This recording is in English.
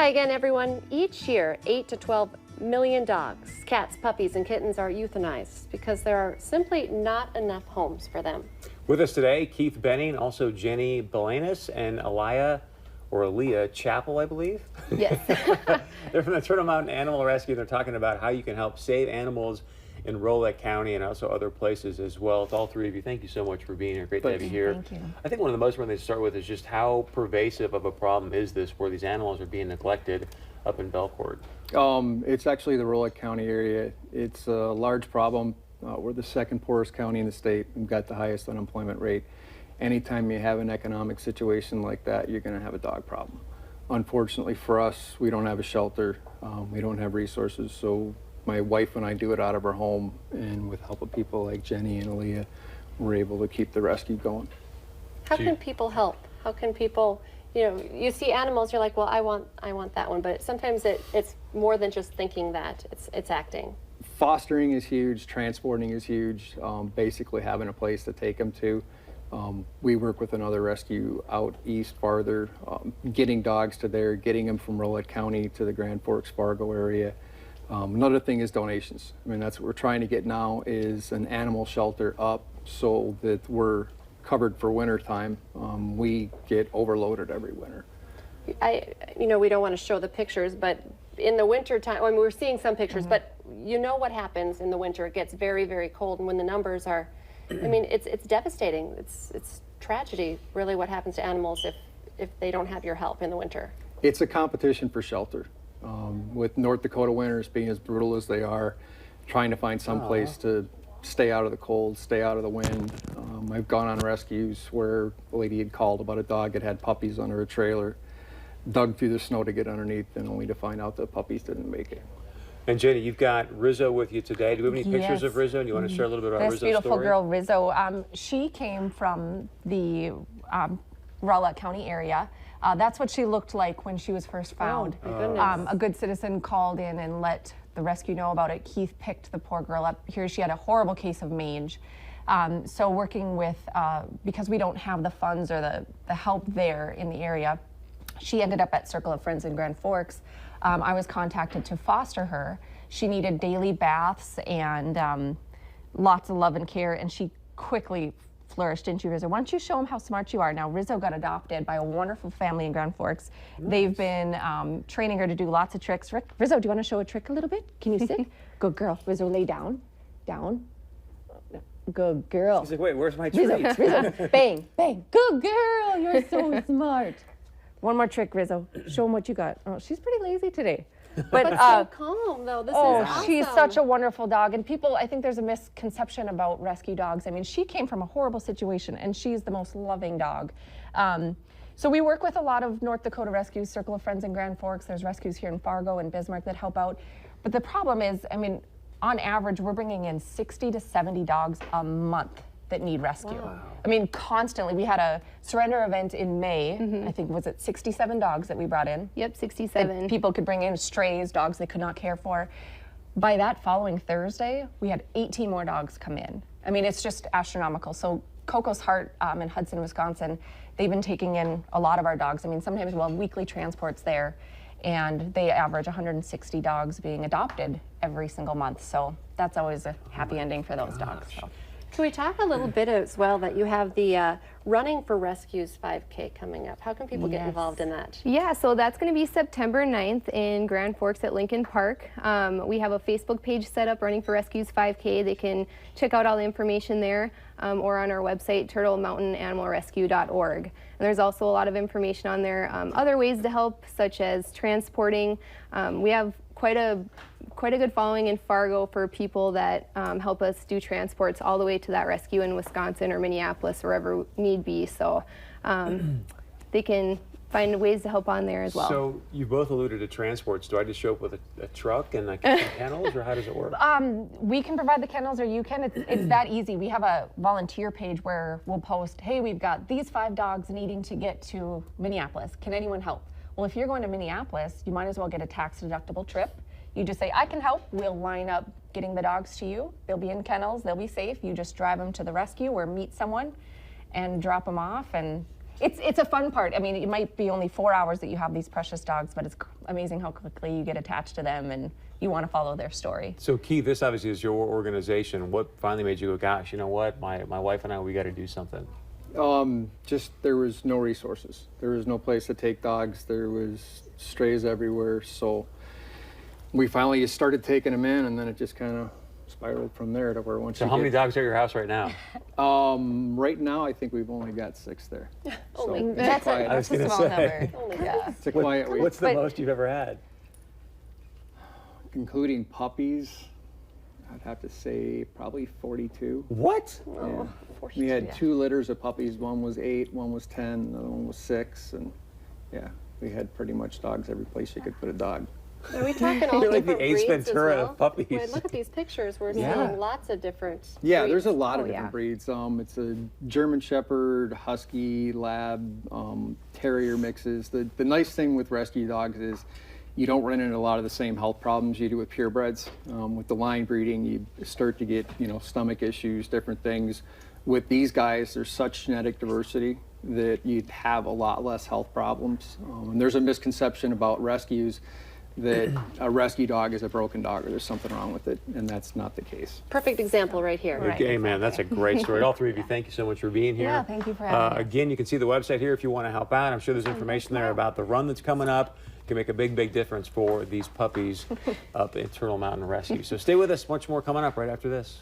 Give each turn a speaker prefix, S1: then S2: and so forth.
S1: Hi again, everyone. Each year, 8 to 12 million dogs, cats, puppies, and kittens are euthanized because there are simply not enough homes for them.
S2: With us today, Keith Benning, also Jenny Belanis, and Aaliyah Chappell, I believe.
S1: Yes.
S2: They're from the Turtle Mountain Animal Rescue. They're talking about how you can help save animals in Rolette County and also other places as well. To all three of you, thank you so much for being here. Great to have you here.
S3: Thank you.
S2: I think one of the most important things to start with is just how pervasive of a problem is this where these animals are being neglected up in Belcourt?
S4: It's actually the Rolette County area. It's a large problem. We're the second poorest county in the state. We've got the highest unemployment rate. Anytime you have an economic situation like that, you're going to have a dog problem. Unfortunately for us, we don't have a shelter. We don't have resources, so my wife and I do it out of our home, and with help of people like Jenny and Aaliyah, we're able to keep the rescue going.
S1: How can people help? How can people, you see animals, you're like, well, I want that one, but sometimes it's more than just thinking that, it's acting.
S4: Fostering is huge, transporting is huge, basically having a place to take them to. We work with another rescue out east farther, getting dogs to there, getting them from Rolette County to the Grand Forks, Fargo area. Another thing is donations. I mean, that's what we're trying to get now, is an animal shelter up so that we're covered for winter time. We get overloaded every winter.
S1: We don't want to show the pictures, but in the winter time, we're seeing some pictures, but you know what happens in the winter. It gets very, very cold, and when the numbers are, it's devastating. It's tragedy, really, what happens to animals if they don't have your help in the winter.
S4: It's a competition for shelter. With North Dakota winters being as brutal as they are, trying to find some place to stay out of the cold, stay out of the wind. I've gone on rescues where a lady had called about a dog that had puppies under a trailer, dug through the snow to get underneath, and only to find out the puppies didn't make it.
S2: And Jenny, you've got Rizzo with you today. Do we have any pictures of Rizzo? And you want to share a little bit about
S3: this
S2: Rizzo's
S3: beautiful
S2: story?
S3: girl, Rizzo, she came from the Rolette County area. That's what she looked like when she was first found.
S1: Oh, my goodness.
S3: A good citizen called in and let the rescue know about it. Keith picked the poor girl up. Here she had a horrible case of mange. So working with, because we don't have the funds or the help there in the area, she ended up at Circle of Friends in Grand Forks. I was contacted to foster her. She needed daily baths and lots of love and care, and she quickly flourished into Rizzo. Why don't you show them how smart you are? Now, Rizzo got adopted by a wonderful family in Grand Forks. Nice. They've been training her to do lots of tricks. Rizzo, do you want to show a trick a little bit? Can you sit? Good girl. Rizzo, lay down. Down. Good girl.
S2: She's like, wait, where's my treat?
S3: Rizzo, bang, bang. Good girl. You're so smart. One more trick, Rizzo. Show them what you got. Oh, she's pretty lazy today.
S1: But so calm, though. This is awesome.
S3: She's such a wonderful dog. And people, I think there's a misconception about rescue dogs. I mean, she came from a horrible situation, and she's the most loving dog. So we work with a lot of North Dakota rescues, Circle of Friends in Grand Forks. There's rescues here in Fargo and Bismarck that help out. But the problem is, on average, we're bringing in 60 to 70 dogs a month that need rescue. Wow. Constantly. We had a surrender event in May. I think, was it 67 dogs that we brought in?
S5: Yep, 67.
S3: People could bring in strays, dogs they could not care for. By that following Thursday, we had 18 more dogs come in. It's just astronomical. So Coco's Heart in Hudson, Wisconsin, they've been taking in a lot of our dogs. Sometimes we'll have weekly transports there, and they average 160 dogs being adopted every single month. So that's always a happy ending for those dogs. So.
S1: Can we talk a little bit as well that you have the Running for Rescues 5K coming up? How can people get involved in that?
S5: Yeah, so that's going to be September 9th in Grand Forks at Lincoln Park. We have a Facebook page set up, Running for Rescues 5K. They can check out all the information there or on our website, turtlemountainanimalrescue.org. And there's also a lot of information on there. Other ways to help, such as transporting. We have quite a good following in Fargo for people that help us do transports all the way to that rescue in Wisconsin or Minneapolis, wherever need be. So they can find ways to help on there as well.
S2: So you both alluded to transports. Do I just show up with a truck and like kennels, or how does it work?
S3: We can provide the kennels, or you can. It's that easy. We have a volunteer page where we'll post, hey, we've got these 5 dogs needing to get to Minneapolis. Can anyone help? Well, if you're going to Minneapolis, you might as well get a tax-deductible trip. You just say, I can help. We'll line up getting the dogs to you. They'll be in kennels. They'll be safe. You just drive them to the rescue or meet someone and drop them off. And it's a fun part. I mean, it might be only 4 hours that you have these precious dogs, but it's amazing how quickly you get attached to them and you want to follow their story.
S2: So Keith, this obviously is your organization. What finally made you go, gosh, you know what, my wife and I, we got to do something?
S4: Just there was no resources. There was no place to take dogs. There was strays everywhere. So we finally just started taking them in, and then it just kind of spiraled from there to where once
S2: So
S4: you
S2: how many
S4: get,
S2: dogs are at your house right now?
S4: right now I think we've only got 6 there.
S1: Only.
S4: So
S3: That's
S4: quiet.
S2: I was
S3: a
S2: gonna
S3: small
S2: say.
S3: number. Yeah.
S4: It's a quiet week.
S2: What's the
S3: But-
S2: most you've ever had?
S4: Including puppies, I'd have to say probably 42.
S2: What?
S1: Oh,
S4: We had 2 litters of puppies. One was 8, one was 10, another one was 6, and yeah, we had pretty much dogs every place you could put a dog.
S1: Are we talking all
S2: You're like the
S1: different
S2: Ace
S1: breeds as
S2: Ventura
S1: well?
S2: of puppies.
S1: Wait, look at these pictures. We're
S2: Yeah.
S1: seeing lots of different
S4: Yeah,
S1: breeds.
S4: there's a lot of
S5: Oh,
S4: different
S5: yeah.
S4: breeds. It's a German Shepherd, Husky, Lab, Terrier mixes. The nice thing with rescue dogs is you don't run into a lot of the same health problems you do with purebreds. With the line breeding, you start to get stomach issues, different things. With these guys, there's such genetic diversity that you'd have a lot less health problems. And there's a misconception about rescues that a rescue dog is a broken dog or there's something wrong with it, and that's not the case.
S1: Perfect example right here.
S3: Right.
S2: Okay, man, that's a great story. All 3 of you, thank you so much for being here.
S3: Yeah, thank you for having us.
S2: Again, you can see the website here if you want to help out. I'm sure there's information there about the run that's coming up. It can make a big, big difference for these puppies up at Turtle Mountain Rescue. So stay with us. Much more coming up right after this.